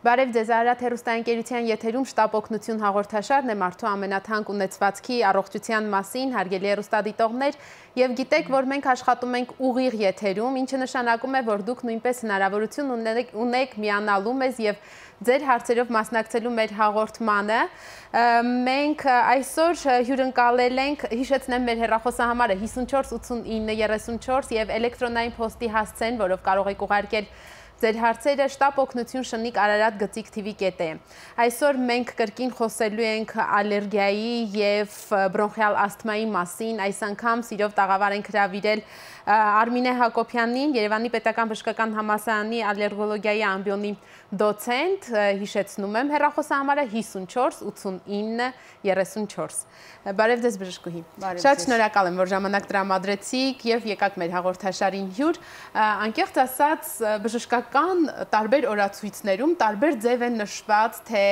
Բարև ձեզ, Արարատ հեռուստաընկերության եթերում շտապ օգնություն հաղորդաշարն է մարդու ամենաթանկ ունեցվածքի առողջության մասին, հարգելի հեռուստադիտողներ, եւ գիտեք, որ մենք աշխատում ենք ուղիղ եթերում, ինչը նշանակում է, որ դուք նույնպես հնարավորություն ունեք միանալու մեզ եւ ձեր հարցերով մասնակցելու մեր հաղորդմանը։ Մենք այսօր հյուրընկալել ենք, հիշեցնեմ մեր հեռախոսահամարը 548934 եւ էլեկտրոնային փոստի հասցեն, որով կարող եք ուղարկել ձեր հարցերը շտապ օգնություն շնիկ Արարատ գծիկ TV.am։ Այսօր մենք կրկին խոսելու ենք ալերգիայի եւ բրոնխիալ ասթմայի մասին, այս անգամ սիրով տաղավար ենք հրավիրել Արմինե Հակոբյանին, Երևանի Պետական Բժշկական համալսարանի ալերգոլոգիայի ամբիոնի դոցենտ, հիշեցնում եմ հեռախոսահամարը 54 89 34։ Բարև ձեզ բժշկուհի։ Շատ շնորհակալ եմ, որ ժամանակ տրամադրեցիք եւ եկաք մեր հաղորդաշարին հյուր։ Անկեղծ ասած, բժշկական տարբեր օրացույցներում տարբեր ձև են նշված, թե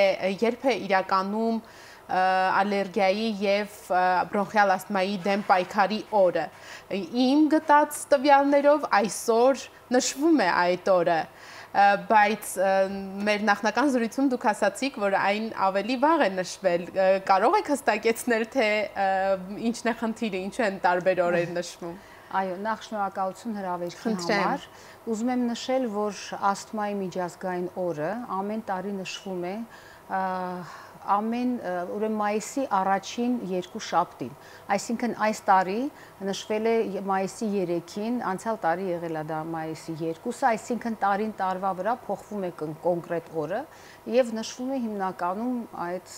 երբ է իրականում ալերգիայի եւ բրոնխիալ ասթմայի դեմ պայքարի օրը։ Իմ գտած տվյալներով այսօր նշվում է այդ օրը, բայց մեր նախնական զրույցում դուք ասացիք, որ այն ավելի վաղ է նշվել։ Կարող եք հստակեցնել, թե ինչն է խնդիրը, ինչու են տարբեր օրեր նշվում։ Այո, նախ շնորհակալություն հրավերքի համար։ Ուզում եմ նշել, որ ասթմայի միջազգային օրը ամեն տարի նշվում է ուրեմն մայիսի առաջին երկու շաբթին, այսինքն այս տարի նշվել է մայիսի 3-ին, անցյալ տարի եղել է դա մայիսի 2-ը, այսինքն տարին տարվա վրա փոխվում է կոնկրետ օրը եւ նշվում է հիմնականում այդ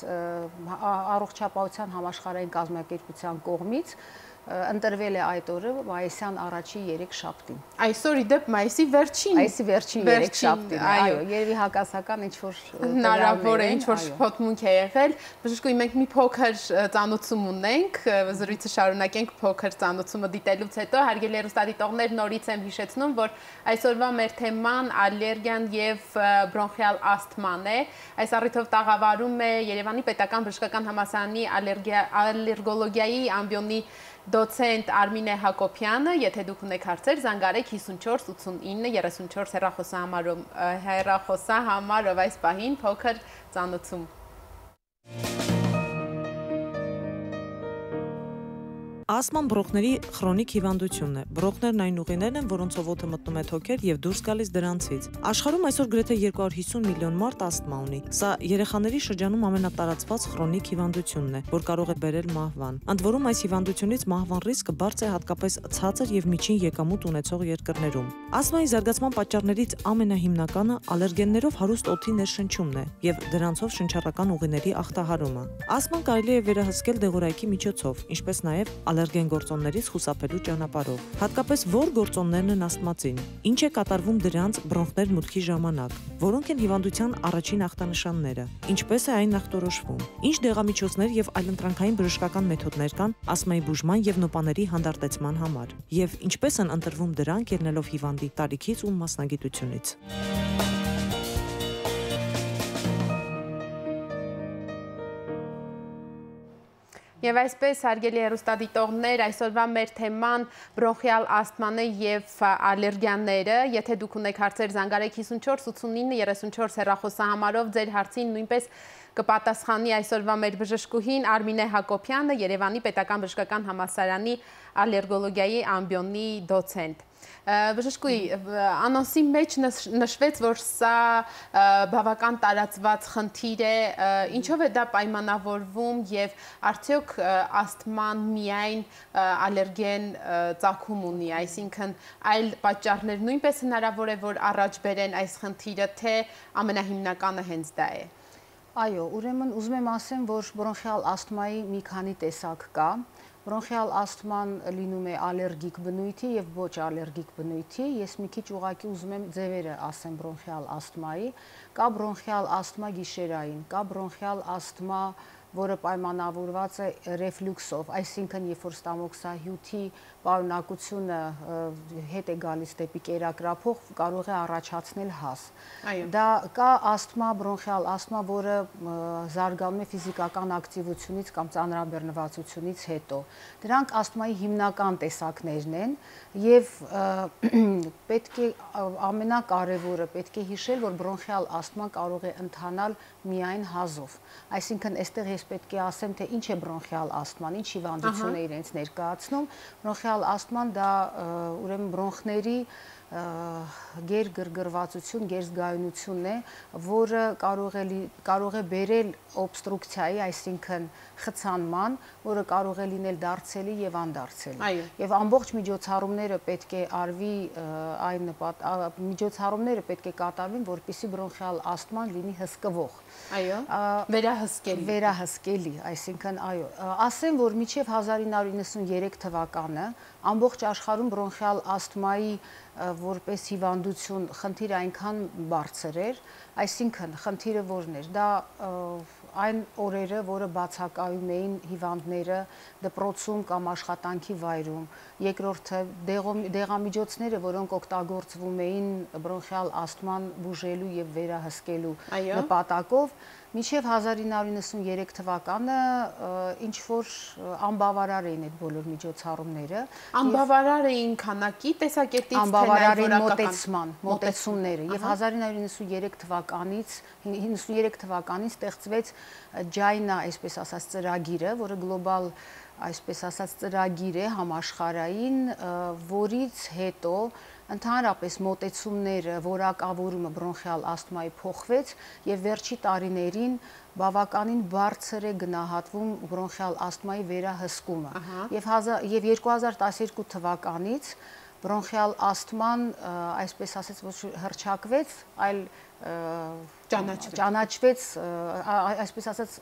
առողջապահության համաշխարհային կազմակերպության կողմից ընտրվել է այդ օրը մայիսյան առաջի 3 շաբթին։ Այսօր իդեպ մայիսի վերջին 3 շաբթին, այո, երևի հակասական ինչ-որ հնարավոր է, ինչ-որ շփոթմունք է եղել։ Բժշկուհի, մենք մի փոքր ծանոթություն ունենք, զրույցը շարունակենք փոքր ծանոթումը դիտելուց հետո, հարգելի հեռուստադիտողներ, նորից եմ հիշեցնում, որ այսօրվա մեր թեման ալերգիան եւ բրոնխիալ ասթման է։ Այս առիթով տաղավարում է Երևանի Պետական Բժշկական համալսարանի ալերգոլոգիայի ամբիոնի դոցենտ Արմինե Հակոբյանը, եթե դուք ունեք հարցեր, զանգարեք 54 89 34 հեռախոսահամարով այս պահին փոքր ծանոթում։ Ասթման բրոնխների քրոնիկ հիվանդությունն է։ Բրոնխներն այն ուղիներն են, որոնցով օդը մտնում է թոքեր եւ դուրս գալիս դրանցից։ Աշխարհում այսօր գրեթե 250 միլիոն մարդ ասթմա ունի։ Սա երեխաների շրջանում ամենատարածված քրոնիկ հիվանդությունն է, որ կարող է բերել մահվան։ Ընդ որում այս հիվանդությունից մահվան ռիսկը բարձր է հատկապես ցածր եւ միջին եկամուտ ունեցող երկրներում։ Ասթմայի զարգացման պատճառներից ամենահիմնականը ալերգեններով հարուստ օդի ներշնչումն է եւ դրանցով շնչառական ուղիների ախտահարումը։ Ասթման կարելի է վերահսկել դեղորայքի միջոցով, ինչպես նաեւ ալերգեն գործոններից խուսափելու ճանապարհով։ Հատկապես որ գործոններն են ասթմացին, ինչ է կատարվում դրանց բրոնխներ մուտքի ժամանակ, որոնք են հիվանդության առաջին ախտանշանները, ինչպես է այն ախտորոշվում, ինչ դեղամիջոցներ եւ այլընտրանքային բժշկական մեթոդներ կան ասթմայի բուժման եւ նոպաների հանդարտեցման համար, եւ ինչպես են ընտրվում դրանք ելնելով հիվանդի տարիքից ու մասնագիտությունից։ Եվ այսպես, հարգելի հեռուստադիտողներ, այսօրվա մեր թեման բրոնխիալ ասթման է եւ ալերգիաները, եթե դուք ունեք հարցեր, զանգարեք 54 89 34 հեռախոսահամարով, ձեր հարցին նույնպես կպատասխանի այսօրվա մեր բժշկուհին Արմինե Հակոբյանը, Երևանի Պետական Բժշկական համալսարանի ալերգոլոգիայի ամբիոնի դոցենտ։ Բժշկուհի, անոնսի մեջ նշվեց, որ սա բավական տարածված խնդիր է, ինչով է դա պայմանավորվում եւ արդյոք ասթման միայն ալերգեն ծագում ունի, այսինքն այլ պատճառներ նույնպես հնարավոր է, որ առաջ բերեն այս խնդիրը, թե ամենահիմնականը հենց դա է։ Այո, ուրեմն ուզում եմ ասեմ, որ բրոնխիալ ասթմայի մի քանի տեսակ կա։ Բրոնխիալ ասթման լինում է ալերգիկ բնույթի եւ ոչ ալերգիկ բնույթի։ Ես մի քիչ ուղղակի ուզում եմ ձևերը ասեմ բրոնխիալ ասթմայի։ Կա բրոնխիալ ասթմա գիշերային, կա բրոնխիալ ասթմա որը պայմանավորված է ռեֆլյուքսով, այսինքն երբ որ ստամոքսահյութի պարունակությունը հետ է գալիս դեպի կերակրափող, կարող է առաջացնել հազ։ Դա կա ասթմա, բրոնխիալ ասթմա, որը զարգանում է ֆիզիկական ակտիվությունից կամ ծանրաբեռնվածությունից հետո։ Դրանք ասթմայի հիմնական տեսակներն են եւ պետք է ամենակարևորը պետք է հիշել, որ բրոնխիալ ասթման կարող է ընթանալ միայն հազով։ Այսինքն այստեղ ես պետք է ասեմ, թե ինչ է բրոնխիալ ասթման, ինչ հիվանդություն է իրենց ներկայացնում։ Բրոնխիալ ասթման դա ուրեմն բրոնխների գերգրգռվածություն, գերզգայունությունն է, որը կարող է բերել օբստրուկցիայի, այսինքն խցանման, որը կարող է լինել դարձելի եւ անդարձելի։ Եվ ամբողջ միջոցառումները պետք է արվի այն միջոցառումները պետք է կատարվին, որպեսզի բրոնխիալ ասթման լինի հսկվող։ Վերահսկելի, այսինքն ասեմ, որ մինչև 1993 թվականը ամբողջ աշխարհում բրոնխիալ ասթմայի որպես հիվանդություն խնդիրը այնքան բարձր էր, այսինքն խնդիրը որն էր, դա այն օրերը, որը բացակայում էին հիվանդները դպրոցում կամ աշխատանքի վայրում, երկրորդը դեղամիջոցները, որոնք օգտագործվում էին բրոնխիալ ասթման բուժելու եւ վերահսկելու նպատակով, մինչև 1993 թվականը ինչ որ անբավարար էին այդ բոլոր միջոցառումները։ Անբավարար էին քանակի տեսակետից, անբավարար էին մոտեցումները եւ 1993 թվականից ստեղծվեց Ջայնա, այսպես ասած, ծրագիրը, որը գլոբալ, այսպես ասած, ծրագիր է համաշխարհային, որից հետո ընդհանրապես մոտեցումները, որակավորումը բրոնխիալ ասթմայի փոխվեց եւ վերջի տարիներին բավականին բարձր է գնահատվում բրոնխիալ ասթմայի վերահսկումը։ Եվ 2012 թվականից բրոնխիալ ասթման, այսպես ասած, ոչ հռչակվեց, այլ ճանաչվեց, այսպես ասած,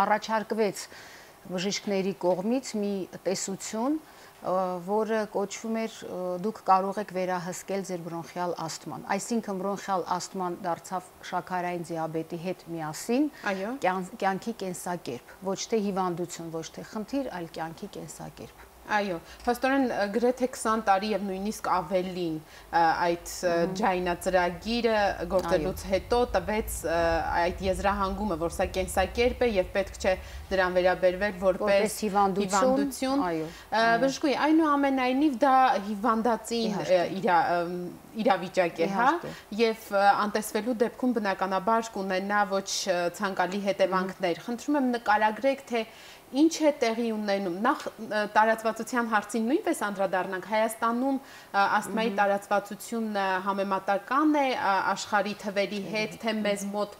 առաջարկվեց բժիշկների կողմից մի տեսություն, որը կոչվում էր դուք կարող եք վերահսկել ձեր բրոնխիալ ասթման։ Այսինքն բրոնխիալ ասթման դարձավ շաքարային դիաբետի հետ միասին կյանքի կենսակերպ, ոչ թե հիվանդություն, ոչ թե խնդիր, այլ կյանքի կենսակերպ։ Այո, փաստորեն գրեթե 20 տարի եւ նույնիսկ ավելին այդ Ջայնա ծրագիրը գործելուց հետո տվեց այդ եզրահանգումը, որ սա կենսակերպ է եւ պետք չէ դրան վերաբերվել որպես հիվանդություն։ Բժշկուհի, այնուամենայնիվ դա հիվանդացին իրավիճակ է, հա, եւ անտեսվելու դեպքում բնականաբար կունենա ոչ ցանկալի հետևանքներ։ Խնդրում եմ նկարագրեք, թե ինչ է տեղի ունենում։ Նախ տարածվածության հարցին նույնպես անդրադառնանք։ Հայաստանում ասթմայի տարածվածությունը համեմատական է աշխարհի թվերի հետ, թե մեզ մոտ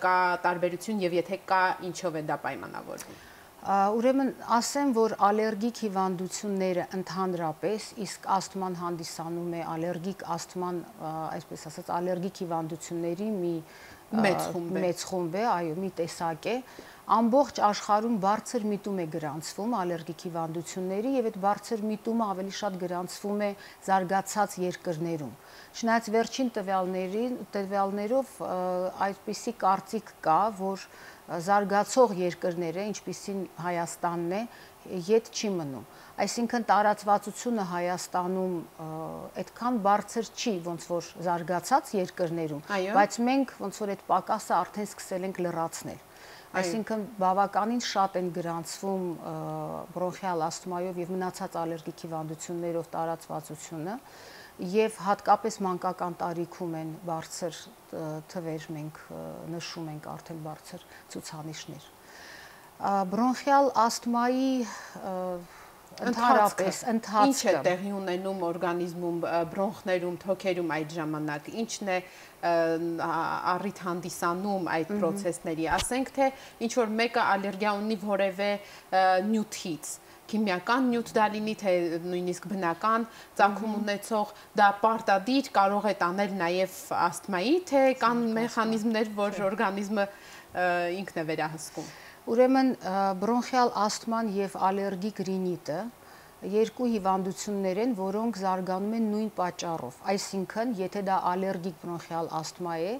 կա տարբերություն եւ եթե կա, ինչով է դա պայմանավորվում։ Ուրեմն ասեմ, որ ալերգիկ հիվանդությունները ընդհանրապես, իսկ ասթման հանդիսանում է ալերգիկ ասթման, այսպես ասած, ալերգիկ հիվանդությունների մի մեծ խումբ է, այո, մի տեսակ է։ Ամբողջ աշխարհում բարձր միտում է գրանցվում ալերգիկ հիվանդությունների եւ այդ բարձր միտումը ավելի շատ գրանցվում է զարգացած երկրներում։ Չնայած վերջին տվյալներով այդպիսի կարծիք կա, որ զարգացող երկրները, ինչպիսին Հայաստանն է, ետ չի մնում։ Այսինքն տարածվածությունը Հայաստանում այդքան բարձր չի, ոնց որ զարգացած երկրներում, բայց մենք ոնց որ այդ պակասը արդեն սկսել ենք լրացնել։ Այսինքն բավականին շատ են գրանցվում բրոնխիալ ասթմայով եւ մնացած ալերգիկ հիվանդություններով տարածվածությունը եւ հատկապես մանկական տարիքում են բարձր թվեր, մենք նշում ենք արդեն բարձր ցուցանիշներ։ Բրոնխիալ ասթմայի ընդհանրապես ընթացքը ինչ է տեղի ունենում օրգանիզմում, բրոնխներում, թոքերում այդ ժամանակ, ինչն է առիթ հանդիսանում այդ process-ների, ասենք թե ինչ որ մեկը ալերգիա ունի որևէ նյութից, քիմիական նյութ դա լինի, թե նույնիսկ բնական ծագում ունեցող, դա պարտադիր կարող է տանել նաև ասթմայի, թե կան մեխանիզմներ, որ օրգանիզմը ինքն է վերահսկում։ Ուրեմն բրոնխիալ ասթման եւ ալերգիկ ռինիտը երկու հիվանդություններ են, որոնք զարգանում են նույն պատճառով։ Այսինքն, եթե դա ալերգիկ բրոնխիալ ասթմա է,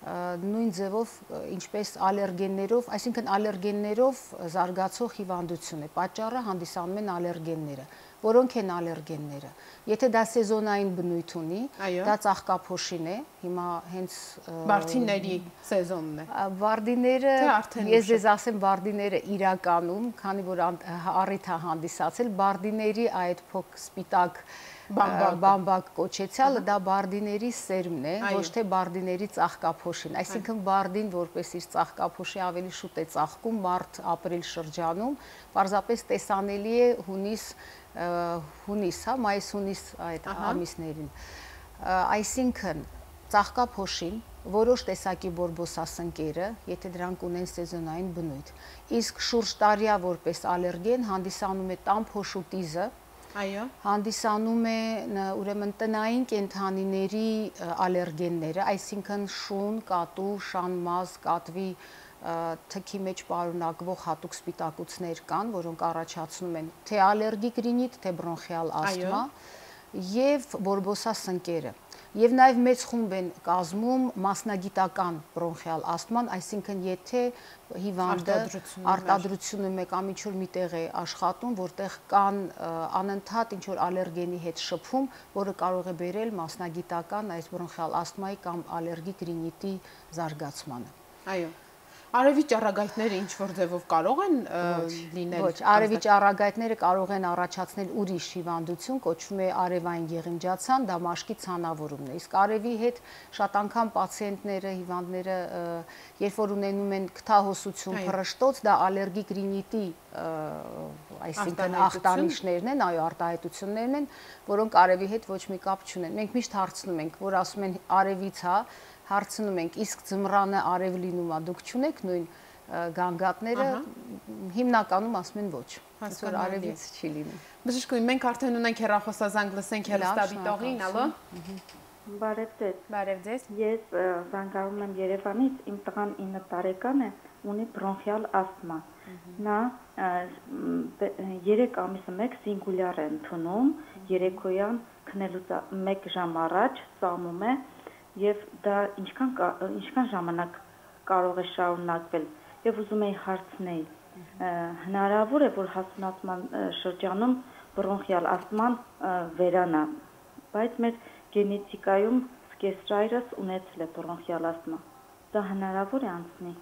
նույն ձևով ինչպես ալերգեններով, այսինքն ալերգեններով զարգացող հիվանդություն է։ Պատճառը հանդիսանում են ալերգենները։ Որոնք են ալերգենները։ Եթե դա սեզոնային բնույթ ունի, դա ծաղկափոշին է, հիմա հենց վարդիների սեզոնն է։ Վարդիները, ես ձեզ ասեմ, վարդիները իրականում, քանի որ առիթ է հանդիսացել, վարդիների այդ փոք սպիտակ բամբակ կոչեցյալը դա բարդիների սերմն է, ոչ թե բարդիների ծաղկափոշին։ Այսինքն բարդին որպես իր ծաղկափոշի ավելի շուտ է ծաղկում մարտ-ապրիլ շրջանում, պարզապես տեսանելի է հունիս, մայիս-հունիս այդ ամիսներին։ Այսինքն ծաղկափոշին որոշ տեսակի բորբոսասնկերը, եթե դրանք ունեն սեզոնային բնույթ, իսկ շուրջտարյա որպես ալերգեն հանդիսանում է տամփոշուտիզը, հանդիսանում է ուրեմն տնային կենդանիների ալերգենները, այսինքն շուն, կատու, շանմազ, կատվի թքի մեջ պարունակվող հատուկ սպիտակուցներ կան, որոնք առաջացնում են թե ալերգիկ ռինիտ, թե բրոնխիալ ասթմա եւ բորբոսասնկերը։ Եվ նաև մեծ խումբ են կազմում մասնագիտական բրոնխիալ ասթման, այսինքն եթե հիվանդը արտադրությունը մեկ կամ ինչ-որ միտեղ է աշխատում, որտեղ կան անընդհատ ինչ-որ ալերգենի հետ շփում, որը կարող է բերել մասնագիտական այս բրոնխիալ ասթմայի կամ ալերգիկ ռինիտի զարգացմանը։ Այո։ Արևի ճառագայթները ինչ-որ ձևով կարող են լինել։ Ոչ, արևի ճառագայթները կարող են առաջացնել ուրիշ հիվանդություն, կոչվում է արևային եղինջացան, դա մաշկի ցանավորումն է։ Իսկ արևի հետ շատ անգամ պացիենտները, հիվանդները, երբ որ ունենում են քթահոսություն, փռշտոց, դա ալերգիկ ռինիտի, այսինքն ախտանիշներն են, այո, արտահայտություններն են, որոնք արևի հետ ոչ մի կապ չունեն։ Մենք միշտ հարցնում ենք, որ ասում են արևից, հարցնում ենք, իսկ ձմռանը արև լինում է, դուք չունեք նույն գանգատները, հիմնականում ասում են ոչ, որ արևից չի լինում։ Բժշկուհի, մենք արդեն ունենք հեռախոսազանգ, լսենք հեռուստադիտողին, ալո։ Բարև ձեզ։ Բարև ձեզ։ Ես զանգարում եմ Երևանից, իմ տղան 9 տարեկան է, ունի բրոնխիալ ասթմա։ Նա 3 ամիսը մեկ սինգուլյար է ընդունում, երեկոյան քնելուց 1 ժամ առաջ սամում է, եւ դա ինչքան ժամանակ կարող է շարունակվել, եւ ուզում եի հարցնել, հնարավոր է, որ հասունացման շրջանում բրոնխիալ ասթման վերանա, բայց մեր գենետիկայում սկեսրայրս ունեցել է բրոնխիալ ասթմա, դա հնարավոր է անցնի։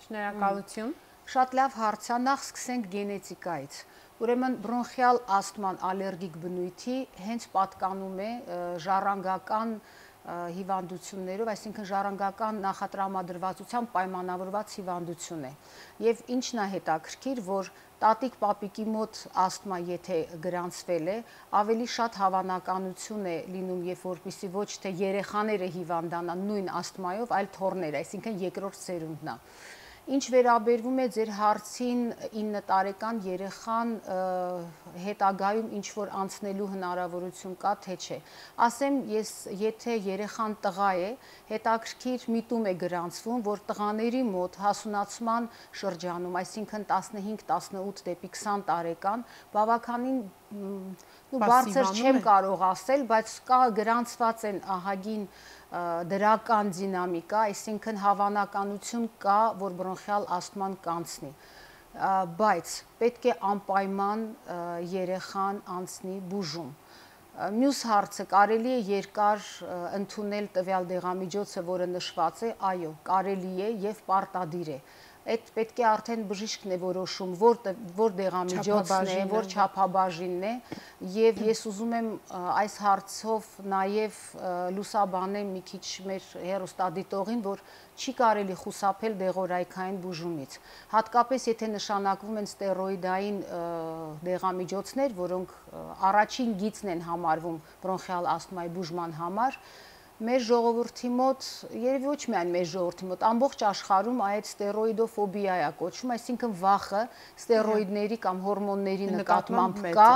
Շնորհակալություն։ Շատ լավ հարց է, նախ սկսենք գենետիկայից։ Ուրեմն բրոնխիալ ասթման ալերգիկ բնույթի հենց պատկանում է ժառանգական հիվանդություններով, այսինքն ժառանգական նախատրամադրվածությամբ պայմանավորված հիվանդություն է։ Եվ ինչն է հետաքրքիր, որ տատիկ պապիկի մոտ ասթմա եթե գրանցվել է, ավելի շատ հավանականություն է լինում, երբ որպեսզի ոչ թե երեխաները հիվանդանան նույն ասթմայով, այլ թոռները, այսինքն երկրորդ սերունդն է։ Ինչ վերաբերվում է ձեր հարցին 9 տարեկան երեխան հետագայում ինչ-որ անցնելու հնարավորություն կա, թե չէ։ Ասեմ, ես եթե երեխան տղա է, հետաքրքիր միտում է գրանցվում, որ տղաների մոտ հասունացման շրջանում, այսինքն 15-18 դեպի 20 տարեկան, բավականին բարձր չեմ կարող ասել, բայց կա գրանցված են ահագին դրական դինամիկա, այսինքն հավանականություն կա, որ բրոնխիալ ասթման կանցնի, բայց պետք է անպայման երեխան անցնի բուժում։ Մյուս հարցը, կարելի է երկար ընդունել տվյալ դեղամիջոցը, որը նշված է, այո, կարելի է եւ պարտադիր է։ Այդ պետք է արդեն բժիշկն է որոշում, որ դեղամիջոցն է, որ չափաբաժինն է, եւ ես ուզում եմ այս հարցով նաեւ լուսաբանեմ մի քիչ մեր հեռուստադիտողին, որ չի կարելի խուսափել դեղորայքային բուժումից։ Հատկապես եթե նշանակվում են ստերոիդային դեղամիջոցներ, որոնք առաջին գիծն են համարվում բրոնխիալ ասթմայի բուժման համար, մեր ժողովրդի մոտ, երևի ոչ միայն մեր ժողովրդի մոտ, ամբողջ աշխարհում այդ ստերոիդոֆոբիա է կոչվում, այսինքն վախը ստերոիդների կամ հորմոնների նկատմամբ կա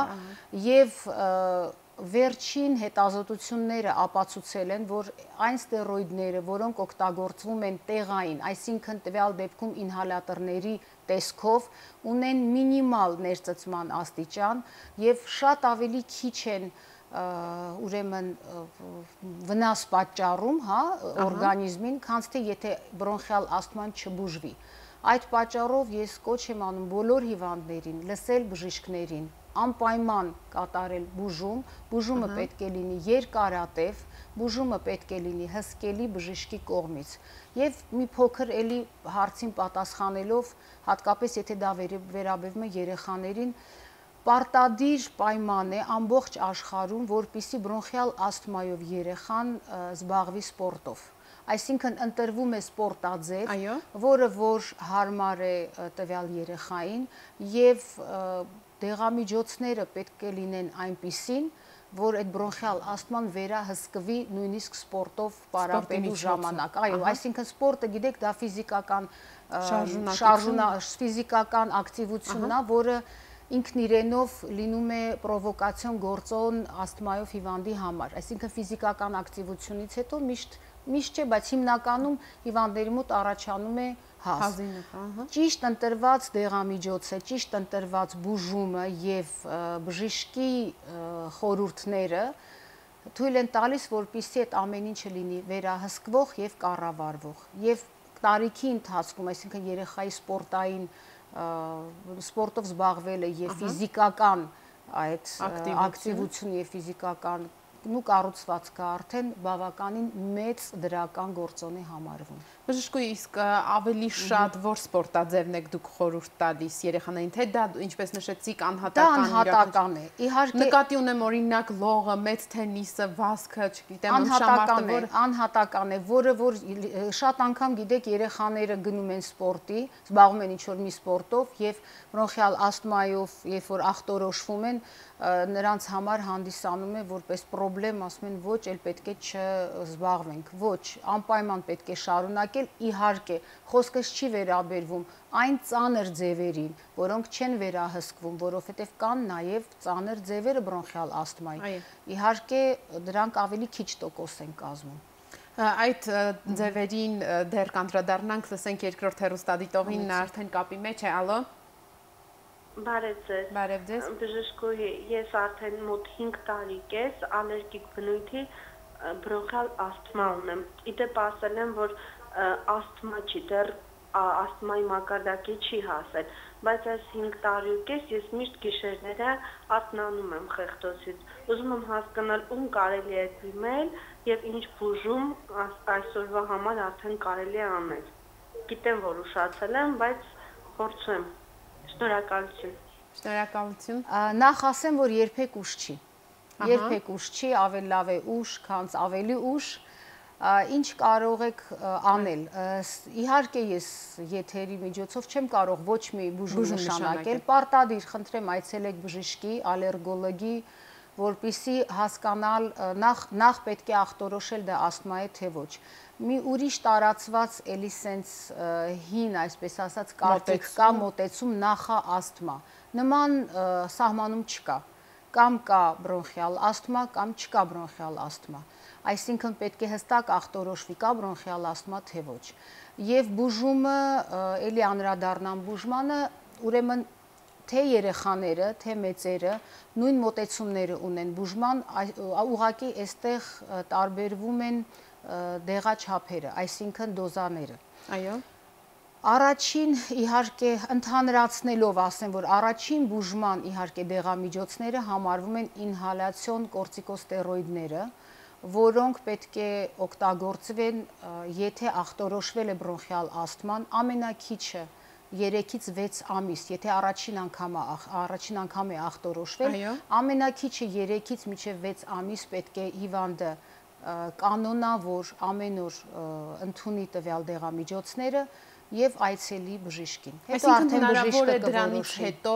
եւ վերջին հետազոտությունները ապացուցել են, որ այն ստերոիդները, որոնք օգտագործվում են տեղային, այսինքն տվյալ դեպքում ինհալատորների տեսքով, ունեն մինիմալ ներծծման աստիճան եւ շատ ավելի քիչ են ուրեմն վնաս պատճառում, հա, օրգանիզմին, քանց թե եթե բրոնխիալ ասթման չբուժվի։ Այդ պատճառով ես կոչ եմ անում բոլոր հիվանդներին լսել բժիշկներին, անպայման կատարել բուժում, բուժումը պետք է լինի երկարատև, բուժումը պետք է լինի հսկելի բժշկի կողմից։ Եվ մի փոքր էլի հարցին պատասխանելով, հատկապես եթե դա վերաբերվում է երեխաներին, պարտադիր պայման է ամբողջ աշխարհում, որպեսզի բրոնխիալ ասթմայով երեխան զբաղվի սպորտով։ Այսինքն ընտրվում է սպորտաձև, որը որ հարմար է տվյալ երեխային եւ դեղամիջոցները պետք է լինեն այնպիսին, որ այդ բրոնխիալ ասթման վերահսկվի նույնիսկ սպորտով պարապելու ժամանակ։ Այո, այսինքն սպորտը, գիտեք, դա ֆիզիկական ակտիվությունն է, որը ինքն իրենով լինում է պրովոկացիոն գործոն ասթմայով հիվանդի համար։ Այսինքն ֆիզիկական ակտիվությունից հետո միշտ չէ, բայց հիմնականում հիվանդների մոտ առաջանում է հաս։ Ճիշտ ընտրված դեղամիջոցը, ճիշտ ընտրված բուժումը եւ բժշկի խորհուրդները թույլ են տալիս, որպեսզի այդ ամեն ինչը լինի վերահսկվող եւ կառավարվող։ Եվ տարիքի ընթացքում, այսինքն երեխայի սպորտով զբաղվելը եւ ֆիզիկական այդ ակտիվությունը եւ ֆիզիկական կառուցվածքը արդեն բավականին մեծ դրական գործոն է համարվում։ Բժշկուհի, իսկ ավելի շատ որ սպորտաձևն եք դուք խորհուրդ տալիս երեխաներին, թե դա ինչպես նշեցիք անհատական է։ Իհարկե նկատի ունեմ օրինակ լողը, մեծ թենիսը, վազքը, չգիտեմ, անհատական է, որը որ շատ անգամ գիտեք երեխաները գնում են սպորտի, զբաղվում են ինչ-որ մի սպորտով եւ բրոնխիալ ասթմայով, երբ որ ախտորոշվում են, նրանց համար հանդիսանում է որպես պրոբլեմ, ասում են ոչ, էլ պետք է չզբաղվենք, ոչ, անպայման պետք է շարունակել, իհարկե, խոսքս չի վերաբերվում այն ծանր ձևերին, որոնք չեն վերահսկվում, որովհետև կան նաև ծանր ձևերը բրոնխիալ ասթմայի, իհարկե դրանք ավելի քիչ տոկոս են կազմում։ Այդ ձևերին դեռ կանդրադառնանք, լսենք երկրորդ հեռուստադիտողին, նա արդեն կապի մեջ է, ալո։ Բարև ձեզ։ Բարև ձեզ։ Բժշկուհի, ես արդեն մոտ 5 տարի կես ալերգիկ բնույթի բրոնխիալ ասթմա ունեմ։ Իդեպ ասել եմ, որ ասթմա չի, դեռ ասթմայի մակարդակի չի հասել, բայց այս 5 տարի ու կես ես միշտ գիշերները արթնանում եմ խեղդոցից։ Ուզում եմ հասկանալ ում կարելի է դիմել եւ ինչ բուժում այսօրվա համար արդեն կարելի է անել։ Գիտեմ, որ ուշացել եմ, բայց փորձեմ։ Շնորհակալություն։ Շնորհակալություն։ Նախ ասեմ, որ երբեք ուշ չի։ Երբեք ուշ չի, ավելի լավ է ուշ, քան ավելի ուշ։ Ինչ կարող եք անել։ Իհարկե ես եթերի միջոցով չեմ կարող ոչ մի բուժում նշանակել, պարտադիր խնդրեմ այցելեք բժշկի, ալերգոլոգի, որպեսզի հասկանալ նախ պետք է ախտորոշել դա ասթմա է թե ոչ։ Մի ուրիշ տարածված էլի սենց հին, այսպես ասած, կարծիք կա մոտեցում նախա ասթմա։ Նման սահմանում չկա։ Կամ կա բրոնխիալ ասթմա, կամ չկա բրոնխիալ ասթմա։ Այսինքն պետք է հստակ ախտորոշվի կա բրոնխիալ ասթմա թե ոչ։ Եվ բուժումը, էլի անդրադառնամ բուժմանը, ուրեմն թե երեխաները, թե մեծերը նույն մոտեցումները ունեն բուժման, ուղղակի այստեղ տարբերվում են դեղաչափերը, այսինքն դոզաները։ Այո։ Առաջին իհարկե ընդհանրացնելով ասեմ, որ առաջին բուժման իհարկե դեղամիջոցները համարվում են ինհալյացիոն կորտիկոստերոիդները, որոնք պետք է օգտագործվեն, եթե ախտորոշվել է բրոնխիալ ասթման, ամենաքիչը 3-ից 6 ամիս, եթե առաջին անգամ է ախտորոշվել, ամենաքիչը 3-ից մինչև 6 ամիս պետք է հիվանդը կանոնավոր ամեն օր ընդունի տվյալ դեղամիջոցները եւ այցելի բժշկին։ Հետո արդեն բժիշկը դրանից հետո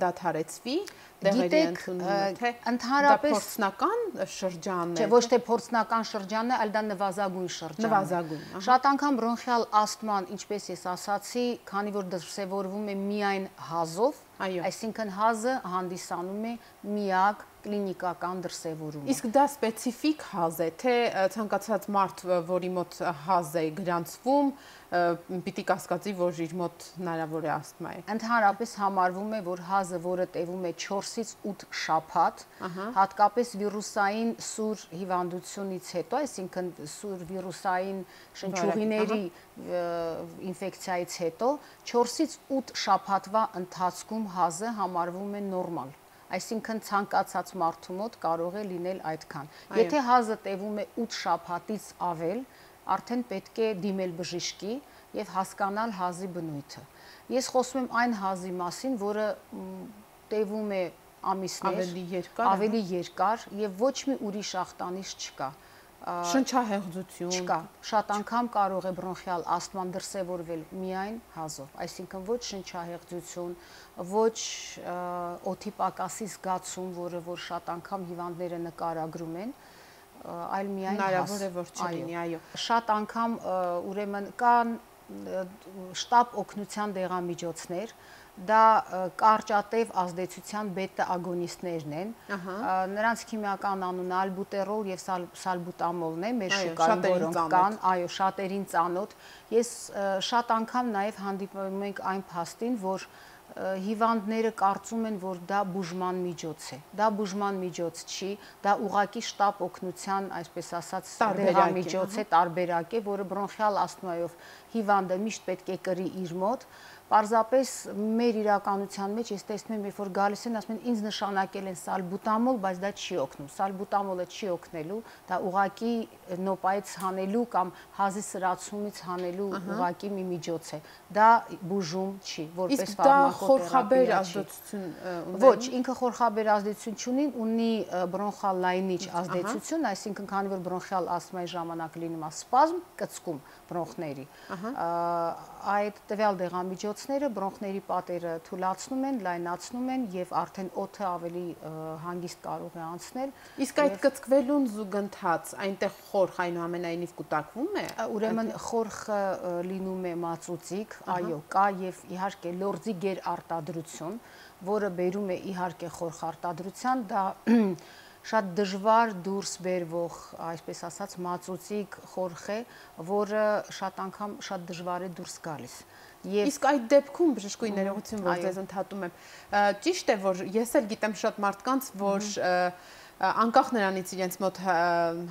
դադարեցվի դեղերի ընդունումը, թե ընդհանրապես փորձնական շրջանն է։ Չէ, ոչ թե փորձնական շրջանն է, այլ դա նվազագույն շրջանն է։ Նվազագույն։ Շատ անգամ բրոնխիալ ասթման, ինչպես ես ասացի, քանի որ դրսևորվում է միայն հազով, այսինքն հազը հանդիսանում է միակ կլինիկական դրսևորումը։ Իսկ դա սպეციფიկ հազ է, թե ցանկացած մարդ, որի մոտ հազ է գրանցվում, պիտի կասկածի, որ իր մոտ հնարավոր է ասթմա է։ Ընդհանրապես համարվում է, որ հազը, որը տևում է 4-ից 8 շաբաթ, հատկապես վիրուսային սուր հիվանդությունից հետո, այսինքն սուր վիրուսային շնչուղիների ինֆեկցիայից հետո 4-ից 8 շաբաթվա ընթացքում հազը համարվում է նորմալ։ Այսինքն ցանկացած մարդու մոտ կարող է լինել այդքան։ Եթե հազը տևում է 8 շաբաթից ավել, արդեն պետք է դիմել բժշկի եւ հասկանալ հազի բնույթը։ Ես խոսում եմ այն հազի մասին, որը տևում է ամիսներ, ավելի երկար եւ ոչ մի ուրիշ ախտանիշ չկա։ Շնչահեղձություն չկա։ Շատ անգամ կարող է բրոնխիալ ասթման դրսևորվել միայն հազով, այսինքն ոչ շնչահեղձություն, ոչ օդի պակասի զգացում, որը որ շատ անգամ հիվանդները նկարագրում են, այլ միայն հնարավոր է որ չլինի, այո։ Շատ անգամ ուրեմն կան շտապ օգնության դեղամիջոցներ, դա կարճատև ազդեցության բետա ագոնիստներն են, նրանց քիմիական անունը ալբուտերոլ եւ սալբուտամոլն է, մեր շուկայում որոնք կան, այո, շատերին ծանոթ։ Ես շատ անգամ նաեւ հանդիպում ենք այն փաստին, որ հիվանդները կարծում են, որ դա բուժման միջոց է։ Դա բուժման միջոց չի, դա ուղղակի շտապ օգնության, այսպես ասած, դեղամիջոց է, տարբերակ է, որը բրոնխիալ ասթմայով հիվանդը միշտ պետք է կրի իր մոտ։ Պարզապես մեր իրականության մեջ ես տեսնում եմ, երբ որ գալիս են, ասում են ինձ նշանակել են սալբուտամոլ, բայց դա չի օգնում։ Սալբուտամոլը չի օգնելու, դա ուղղակի նոպայից հանելու կամ հազի սրացումից հանելու ուղղակի մի միջոց է։ Դա բուժում չի, որպես ֆարմակոթերապիա ազդեցություն ունի։ Ոչ, ինքը խորխաբեր ազդեցություն չունի, ունի բրոնխալ լայնիչ ազդեցություն, այսինքն քանի որ բրոնխիալ ասթմայի ժամանակ լինում է սպազմ, կծկում բրոնխների։ Այդ տվյալ դեղամիջոցները բրոնխների պատերը թուլացնում են, լայնացնում են եւ արդեն օդը ավելի հանգիստ կարող է անցնել։ Իսկ այդ կծկվելուն զուգընթաց այնտեղ խորխ այնուամենայնիվ կուտակվում է։ Ուրեմն խորխը լինում է մածուծիկ, այո, կա եւ իհարկե լորձի գերարտադրություն, որը բերում է իհարկե խորխ արտադրության, դա շատ դժվար դուրս բերվող, այսպես ասած, մածուծիկ խորխ է, որը շատ անգամ շատ դժվար է դուրս գալիս։ Իսկ այդ դեպքում բժշկուհի ներողություն, որ ձեզ ընդհատում եմ, ճիշտ է, որ ես էլ գիտեմ շատ մարդկանց, որ անկախ նրանից իրենց մոտ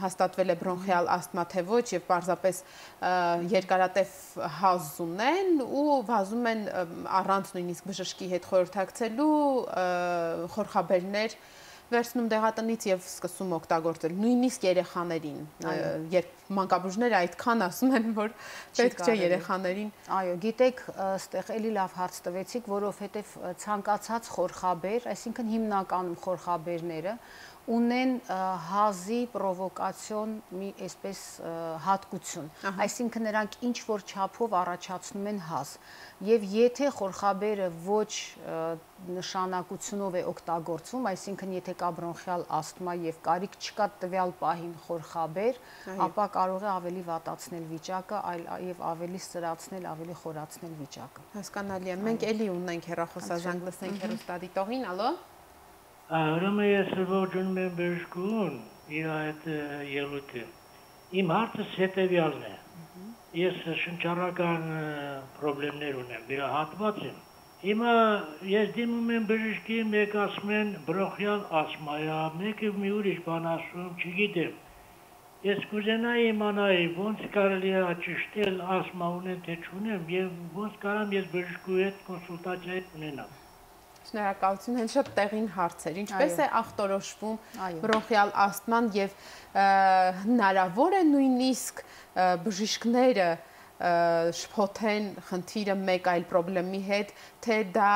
հաստատվել է բրոնխիալ ասթմա թե ոչ եւ պարզապես երկարատև հազ ունեն ու վազում են առանց նույնիսկ բժշկի հետ խորհրդակցելու խորխաբերներ վերցնում դեղատնից եւ սկսում օգտագործել նույնիսկ երեխաներին, երբ մանկաբույժները այդքան ասում են, որ պետք չէ երեխաներին։ Այո, գիտեք, այստեղ էլի լավ հարց տվեցիք, որովհետեւ ցանկացած խորխաբեր, այսինքն հիմնականում խորխաբերները ունեն հազի պրովոկացիոն մի այսպես հատկություն, այսինքն նրանք ինչ որ չափով առաջացնում են հազ, եւ եթե խորխաբերը ոչ նշանակությունով է օգտագործվում, այսինքն եթե կա բրոնխիալ ասթմա եւ կարիք չկա տվյալ պահին խորխաբեր, ապա կարող է ավելի վատացնել վիճակը, եւ ավելի սրացնել, ավելի խորացնել վիճակը։ Հասկանալի է։ Մենք էլի ունենք հեռախոսազանգ, լսենք հեռուստադիտողին, ալո։ Ուրեմն ես ողջունում եմ բժշկուն իր այդ ելույթը։ Իմ հարցս հետևյալն է։ Ես շնչառական խնդիրներ ունեմ, վիրահատված եմ։ Հիմա ես դիմում եմ բժշկի, մեկ ասում են բրոնխիալ ասթմա է, մեկը մի ուրիշ բան ասում, չգիտեմ։ Ես կուզենայի իմանալ ոնց կարելի է ճշտել ասթմա ունեմ թե չունեմ եւ ոնց կարամ ես բժշկու հետ կոնսուլտացիա ունենամ։ Շնորհակալություն, հենց շատ տեղին հարցեր։ Ինչպես է ախտորոշվում բրոնխիալ ասթման եւ հնարավոր է նույնիսկ բժիշկները շփոթեն խնդիրը մեկ այլ խնդրի հետ, թե դա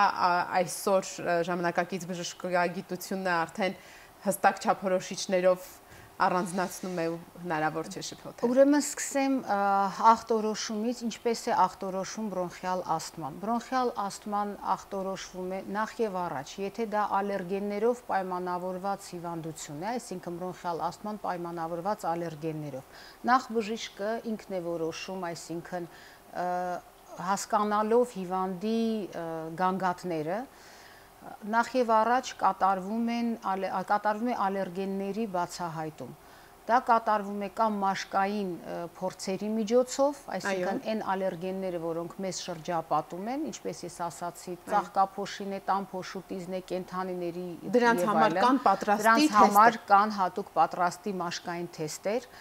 այսօր ժամանակակից բժշկագիտությունը արդեն հստակ չափորոշիչներով առանձնացնում է ու հնարավոր չէ շփոթել։ Ուրեմն սկսեմ ախտորոշումից, ինչպես է ախտորոշվում բրոնխիալ ասթման։ Բրոնխիալ ասթման ախտորոշվում է նախ եւ առաջ, եթե դա ալերգեններով պայմանավորված հիվանդություն է, այսինքն բրոնխիալ ասթման պայմանավորված ալերգեններով։ Նախ բժիշկը ինքն է որոշում, այսինքն հասկանալով հիվանդի գանգատները, Նախ եւ առաջ կատարվում է ալերգենների բացահայտում։ Դա կատարվում է կամ մաշկային փորձերի միջոցով, այսինքն այն ալերգենները, որոնք մեզ շրջապատում են, ինչպես ես ասացի, ծաղկափոշին է, տանփոշուտիզն է, կենդանիների դրանց համար կան պատրաստի դրանց համար կան հատուկ պատրաստի մաշկային թեստեր,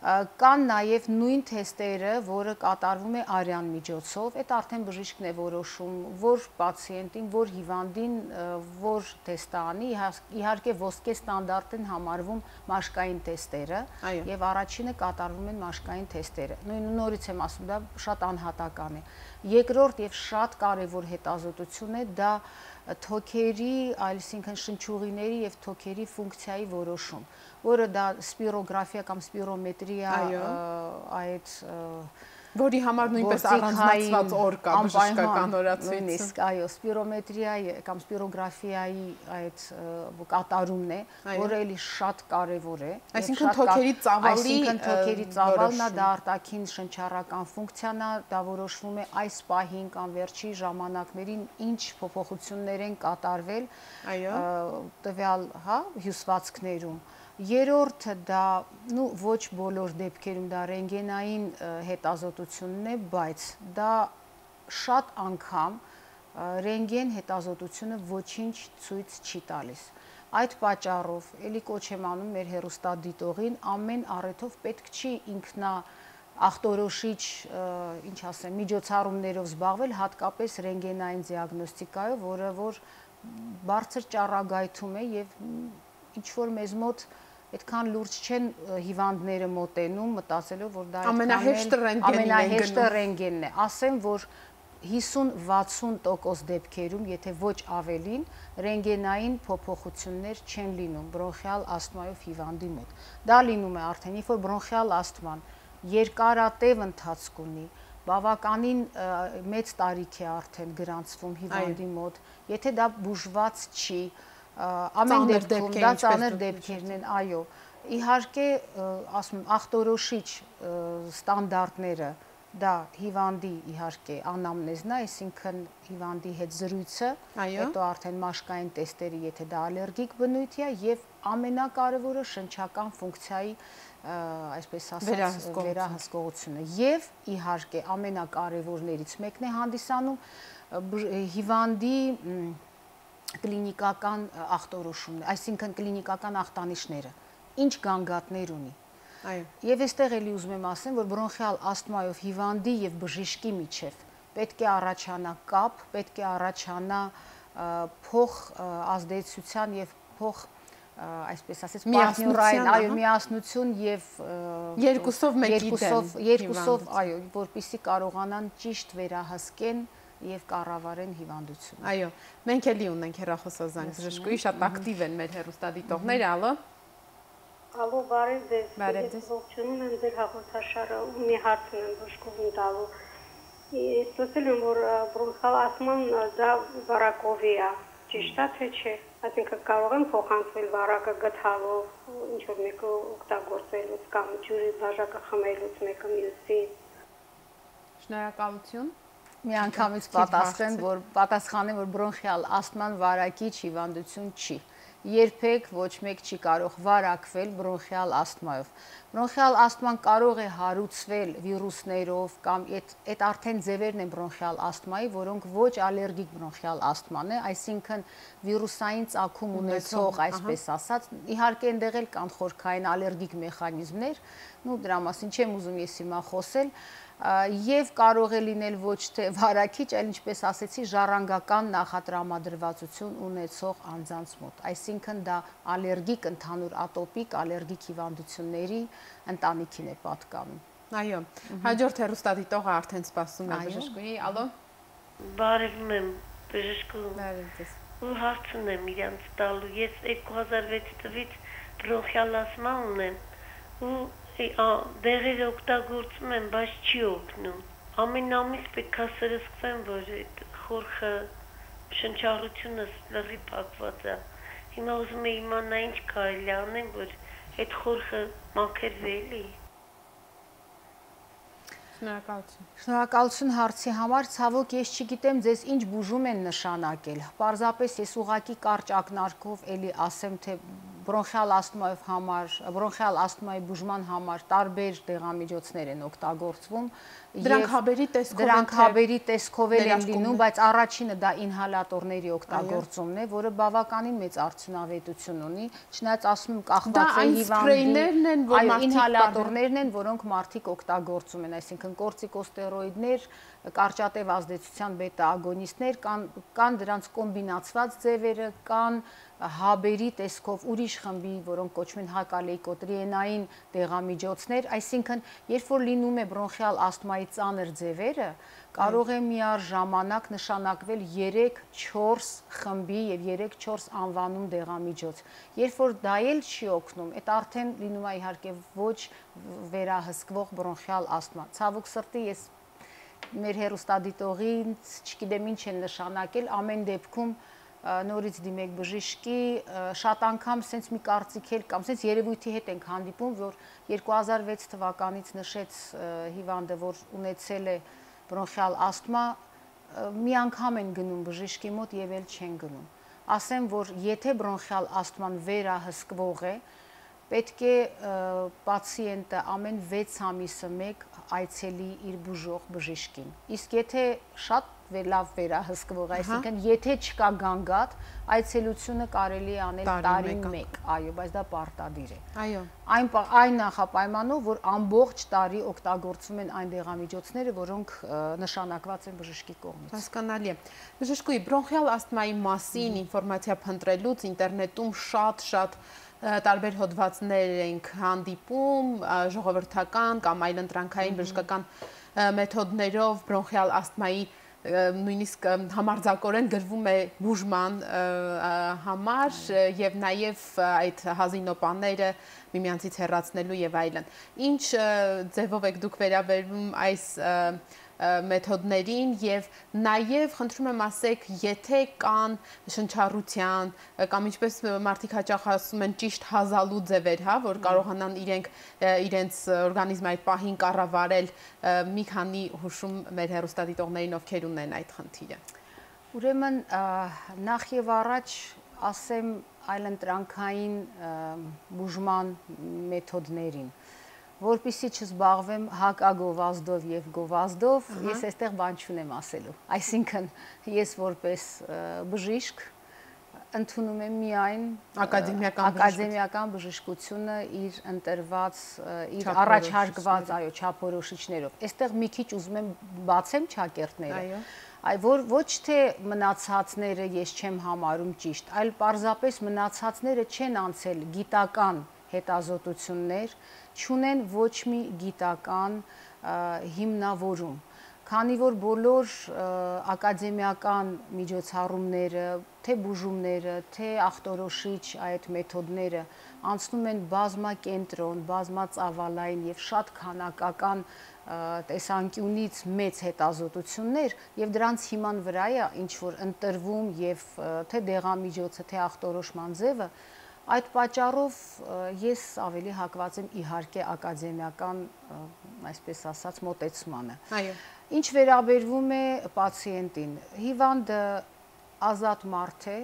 կան նաև նույն թեստերը, որը կատարվում է արյան միջոցով, այդ արդեն բժիշկն է որոշում, որ պացիենտին, որ հիվանդին, որ թեստը անի, իհարկե ոսկե ստանդարտ են համարվում մաշկային թեստերը, եւ առաջինը կատարվում են մաշկային թեստերը։ Նորից եմ ասում, դա շատ անհատական է։ Երկրորդ եւ շատ կարեւոր հետազոտություն է դա թոքերի, այսինքն շնչուղիների եւ թոքերի ֆունկցիայի որոշում, որը դա սպիրոգրաֆիա կամ սպիրոմետրիա այդ որի համար նույնպես առանձնացված օր կա բժշկական օրացույցը։ Նույնիսկ, այո, սպիրոմետրիայի կամ սպիրոգրաֆիայի այդ կատարումն է, որը էլի շատ կարևոր է։ Այսինքն թոքերի ծավալն է, դա արտաքին շնչառական ֆունկցիան է, դա որոշվում է այս պահին կամ վերջի ժամանակներին ինչ փոփոխություններ են կատարվել տվյալ հյուսվածքներում։ Երրորդը դա ոչ բոլոր դեպքերում դա ռենտգենային հետազոտությունն է, բայց դա շատ անգամ ռենտգեն հետազոտությունը ոչինչ ցույց չի տալիս։ Այդ պատճառով էլի կոչ եմ անում մեր հեռուստադիտողին ամեն առիթով պետք չի ինքնա ախտորոշիչ, ինչ ասեմ, միջոցառումներով զբաղվել, հատկապես ռենտգենային դիագնոստիկայով, որը որ բարձր ճառագայթում է եւ ինչ որ մեզ մոտ այդքան լուրջ չեն հիվանդները մոտենում, մտածելով, որ դա ամենահեշտը ռենտգենն է։ Ասեմ, որ 50-60% դեպքերում, եթե ոչ ավելին, ռենտգենային փոփոխություններ չեն լինում բրոնխիալ ասթմայով հիվանդի մոտ։ Դա լինում է արդեն, երբ որ բրոնխիալ ասթման երկարատև ընթացք ունի, բավականին մեծ տարիք է արդեն գրանցվում հիվանդի մոտ, եթե դա բուժված չի, ամեն դեպքում դա ծանր դեպքերն են, այո, իհարկե, ասում եմ, ախտորոշիչ ստանդարտները դա հիվանդի իհարկե անամնեզն է, այսինքն հիվանդի հետ զրույցը, հետո արդեն մաշկային տեստերը, եթե դա ալերգիկ բնույթ է, եւ ամենակարևորը շնչական ֆունկցիայի, այսպես ասած, վերահսկողությունը, եւ իհարկե ամենակարևորներից մեկն է հանդիսանում հիվանդի կլինիկական ախտորոշումն, այսինքն կլինիկական ախտանիշները, ինչ գանգատներ ունի։ Եվ այստեղ էլի ուզում եմ ասեմ, որ բրոնխիալ ասթմայով հիվանդի եւ բժշկի միջև պետք է առաջանա կապ, պետք է առաջանա փոխ ազդեցության եւ փոխ, այսպես ասած, պարտներային, այո, միասնություն եւ երկուսով, այո, որպեսզի կարողանան ճիշտ վերահսկեն եւ կառավարեն հիվանդությունը։ Այո, մենք էլի ունենք հեռախոսազանգ բժշկուհի, շատ ակտիվ են մեր հեռուստադիտողները, ալո։ Ալո, բարև ձեզ։ Բարև ձեզ։ Ողջունում եմ ձեր հաղորդաշարը, ու մի հարց ունեմ բժշկուհուն տալու։ Ես լսել եմ, որ բրոնխիալ ասթման դա վարակովի է, ճիշտ է թե չէ։ Այսինքն կարող են փոխանցվել վարակը գթալով, ինչ որ մեկը օգտագործելուց կամ ջուրի բաժակը խմելուց մեկը մյուսին։ Շնորհակալություն։ Միանգամից պատասխանեմ, որ բրոնխիալ ասթման վարակիչ հիվանդություն չի։ Երբեք ոչ մեկ չի կարող վարակվել բրոնխիալ ասթմայով։ Բրոնխիալ ասթման կարող է հարուցվել վիրուսներով կամ այդ արդեն ձևերն են բրոնխիալ ասթմայի, որոնք ոչ ալերգիկ բրոնխիալ ասթման է, այսինքն վիրուսային ծագում ունեցող, այսպես ասած, իհարկե այնտեղ էլ կան խորքային ալերգիկ մեխանիզմներ, դրա մասին չեմ ուզում ես հիմա խոսել, եւ կարող է լինել ոչ թե վարակիչ, այլ ինչպես ասեցի, ժառանգական նախատրամադրվածություն ունեցող անձանց մոտ։ Այսինքն դա ալերգիկ ընդհանուր ատոպիկ ալերգիկ հիվանդությունների ընտանիքին է պատկանում։ Այո, հաջորդ հեռուստադիտողը արդեն սպասում է բժշկուհի, ալո։ Բարևում եմ բժշկուհի։ Բարև ձեզ։ Ու հարց ունեմ իրանց տալու։ Ես 2006 թվականից բրոնխիալ ասթմա ունեմ ու դեղերը օգտագործում եմ, բայց չի օգնում։ Ամեն ամիս պետք է սրսկվեմ, որ այդ խորխը շնչառությունս լրի փակված է։ Հիմա ուզում եմ իմանալ ինչ կարելի է անել, որ այդ խորխը մաքրվի էլի։ Շնորհակալություն հարցի համար, ցավոք ես չգիտեմ ձեզ ինչ բուժում են նշանակել։ Պարզապես ես ուղղակի կարճ ակնարկով էլի ասեմ, թե բրոնխիալ ասթմայով համար, բրոնխիալ ասթմայի բուժման համար տարբեր դեղամիջոցներ են օգտագործվում։ Դրանք հավերի տեսքով են լինում, բայց առաջինը դա ինհալատորների օգտագործումն է, որը բավականին մեծ արդյունավետություն ունի։ Չնայած ասում եմ կախված է հիվանդի, ինհալատորներն են, որոնք մարդիկ օգտագործում են, այսինքն կորտիկոստերոիդներ, կարճատև ազդեցության բետա ագոնիստներ, կան դրանց կոմբինացված ձևերը, կան հաբերի տեսքով ուրիշ խմբի, որոնք կոչվում են հակալեյկոտրիենային դեղամիջոցներ, այսինքն երբ որ լինում է բրոնխիալ ասթմայի ծանր ձևերը, կարող է միառժամանակ նշանակվել 3-4 խմբի եւ 3-4 անվանում դեղամիջոց։ Երբ որ դա էլ չի օգնում, այդ արդեն լինում է իհարկե ոչ վերահսկվող բրոնխիալ ասթմա։ Ցավոք սրտի ես մեր հեռուստադիտողին չգիտեմ ինչ են նշանակել, ամեն դեպքում նորից դիմեք բժշկի, շատ անգամ սենց մի կարծիք էլ կամ սենց երևույթի հետ ենք հանդիպում, որ 2006 թվականից նշեց հիվանդը, որ ունեցել է բրոնխիալ ասթմա, մի անգամ են գնում բժշկի մոտ եւ էլ չեն գնում։ Ասեմ, որ եթե բրոնխիալ ասթման վերահսկվող է, պետք է պացիենտը ամեն 6 ամիսը մեկ այցելի իր բուժող բժշկին։ Իսկ եթե շատ լավ վերահսկվող, այսինքն եթե չկա գանգատ, այցելությունը կարելի է անել տարին մեկ, այո, բայց դա պարտադիր է։ Այո։ Այն նախապայմանով, որ ամբողջ տարի օգտագործվում են այն դեղամիջոցները, որոնք նշանակված են բժշկի կողմից։ Հասկանալի է։ Բժշկուհի, բրոնխիալ ասթմայի մասին ինֆորմացիա փնտրելուց ինտերնետում շատ տարբեր հոդվածներ ենք հանդիպում, ժողովրդական կամ այլընտրանքային բժշկական մեթոդներով բրոնխիալ ասթմայի նույնիսկ համարձակորեն գրվում է բուժման համար եւ նաեւ այդ հազինոպաները միմյանցից հեռացնելու եւ այլն։ Ինչ ձևով եք դուք վերաբերվում այս մեթոդներին եւ նաեւ խնդրում եմ ասեք, եթե կան շնչառության կամ ինչպես մարդիկ հաճախ ասում են ճիշտ հազալու ձևեր, հա, որ կարողանան իրենց օրգանիզմը այդ պահին կառավարել, մի քանի հուշում մեր հեռուստադիտողներին, ովքեր ունեն այդ խնդիրը։ Ուրեմն նախ եւ առաջ ասեմ այլընտրանքային բուժման մեթոդներին, որպեսզի չզբաղվեմ հակագովազդով եւ գովազդով, ես այստեղ բան չունեմ ասելու։ Այսինքն ես որպես բժիշկ ընդունում եմ միայն ակադեմիական բժշկությունը իր ընտրված, իր առաջարկված, այո, չափորոշիչներով։ Այստեղ մի քիչ ուզում եմ բացեմ ճակերտները։ Ոչ թե մնացածները ես չեմ համարում ճիշտ, այլ պարզապես մնացածները չեն անցել գիտական հետազոտություններ, չունեն ոչ մի գիտական հիմնավորում, քանի որ բոլոր ակադեմիական միջոցառումները, թե բուժումները, թե ախտորոշիչ այդ մեթոդները անցնում են բազմակենտրոն, բազմածավալային եւ շատ քանակական տեսանկյունից մեծ հետազոտություններ եւ դրանց հիման վրա է ինչ որ ընտրվում եւ թե դեղամիջոցը, թե ախտորոշման ձևը, այդ պատճառով ես ավելի հակված եմ իհարկե ակադեմիական, այսպես ասած, մոտեցմանը։ Այո։ Ինչ վերաբերվում է պացիենտին, հիվանդը ազատ մարդ է,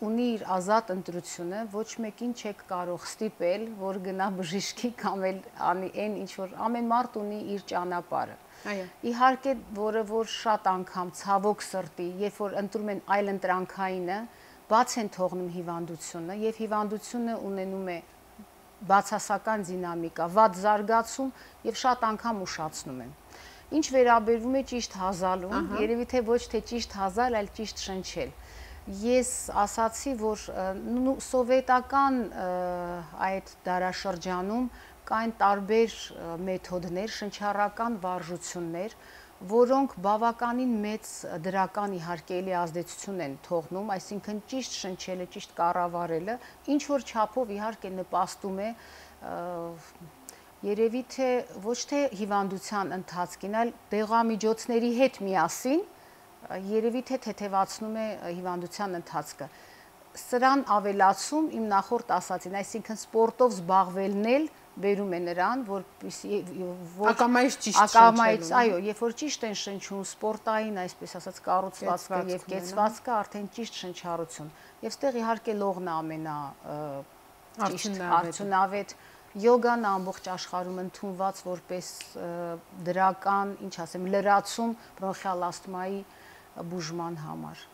ունի իր ազատ ընտրությունը, ոչ մեկին չեք կարող ստիպել, որ գնա բժշկի կամ այն ինչ որ ամեն մարդ ունի իր ճանապարհը։ Այո։ Իհարկե, որը որ շատ անգամ ցավոք սրտի, երբ որ ընտրում են այլընտրանքայինը, բաց են թողնում հիվանդությունը եւ հիվանդությունը ունենում է բացասական դինամիկա, վատ զարգացում եւ շատ անգամ ուշացնում են։ Ինչ վերաբերվում է ճիշտ հազալուն, երևի թե ոչ թե ճիշտ հազալ, այլ ճիշտ շնչել։ Ես ասացի, որ սովետական այդ դարաշրջանում կային տարբեր մեթոդներ, շնչառական վարժություններ, որոնք բավականին մեծ դրական իհարկե ազդեցություն են թողնում, այսինքն ճիշտ շնչելը, ճիշտ կառավարելը, ինչ որ չափով իհարկե նպաստում է երևի թե ոչ թե հիվանդության ընթացքին, այլ դեղամիջոցների հետ միասին երևի թե թեթևացնում է հիվանդության ընթացքը։ Սրան ավելացում իմ նախորդ ասածին, այսինքն սպորտով զբաղվելն էլ բերում է նրան, որ ակամայից ճիշտ ակամայից, այո, երբ որ ճիշտ են շնչում սպորտային, այսպես ասած, կառուցվածքը եւ կեցվածքը, արդեն ճիշտ շնչառություն։ Եվ ստեղ իհարկե լողն ամենա ճիշտ արդյունավետ յոգան ամբողջ աշխարհում ընդունված որպես դրական, ինչ ասեմ, լրացում բրոնխիալ ասթմայի բուժման համար։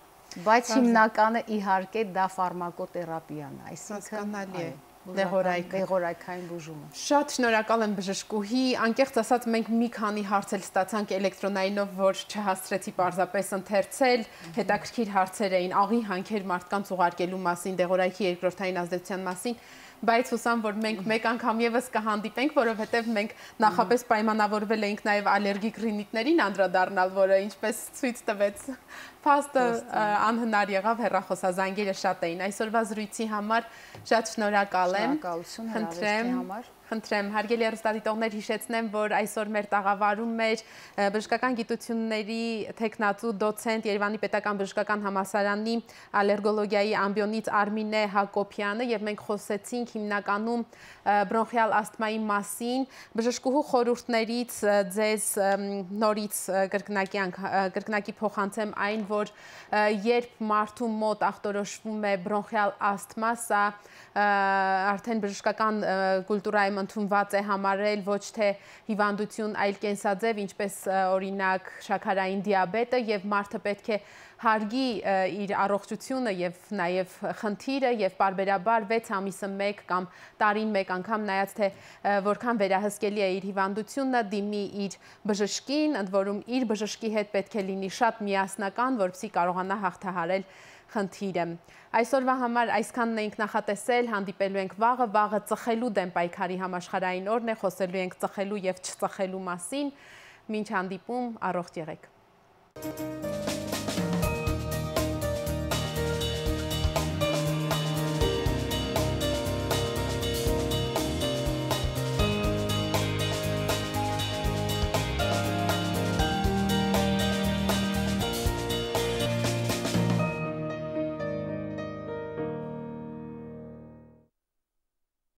Բայց հիմնականը իհարկե դա ֆարմակոթերապիան է, այսինքն դեղորայքային բուժումը։ Շատ շնորհակալ եմ բժշկուհի, անկեղծ ասած մենք մի քանի հարցեր ստացանք էլեկտրոնայինով, որ չհասցրեցի պարզապես ընթերցել, հետաքրքիր հարցեր էին, աղի հանքեր մարդկանց ուղարկելու մասին, դեղորայքի երկրորդային ազդեցության մասին, բայց հուսամ, որ մենք մեկ անգամ եւս կհանդիպենք, որովհետեւ մենք նախապես պայմանավորվել էինք նաեւ ալերգիկ ռինիտներին անդրադառնալ, որը ինչպես ցույց տվեց փաստը անհնար եղավ, հեռախոսազանգերը շատ էին։ Այսօրվա զրույցի համար շատ շնորհակալ եմ։ Շնորհակալություն հրավերքի համար։ Խնդրեմ, հարգելի հեռուստադիտողներ, հիշեցնեմ, որ այսօր մեր տաղավարում էր բժշկական գիտությունների թեկնածու դոցենտ Երևանի Պետական Բժշկական Համալսարանի ալերգոլոգիայի ամբիոնից Արմինե Հակոբյանը եւ մենք խոսեցինք հիմնականում բրոնխիալ ասթմայի մասին, բժշկուհու խորհուրդներից ձեզ նորից կրկնակի փոխանցեմ այն, որ երբ մարդու մոտ ախտորոշվում է բրոնխիալ ասթմա, սա արդեն բժշկական կուլտուրայում ընդունված է համարել ոչ թե հիվանդություն, այլ կենսաձև, ինչպես օրինակ շաքարային դիաբետը, եւ մարդը պետք է հարգի իր առողջությունը եւ նաեւ խնդիրը եւ պարբերաբար 6 ամիսը 1 կամ տարին 1 անգամ նայած թե որքան վերահսկելի է իր հիվանդությունը, դիմի իր բժշկին, ընդ որում իր բժշկի հետ պետք է լինի շատ միասնական, որպեսզի կարողանա հաղթահարել խնդիրը։ Այսօրվա համար այսքանն ենք նախատեսել, հանդիպելու ենք վաղը ծխելու դեմ պայքարի համաշխարհային օրն է, խոսելու ենք ծխելու եւ չծխելու մասին, մինչ հանդիպում, առողջ եղեք։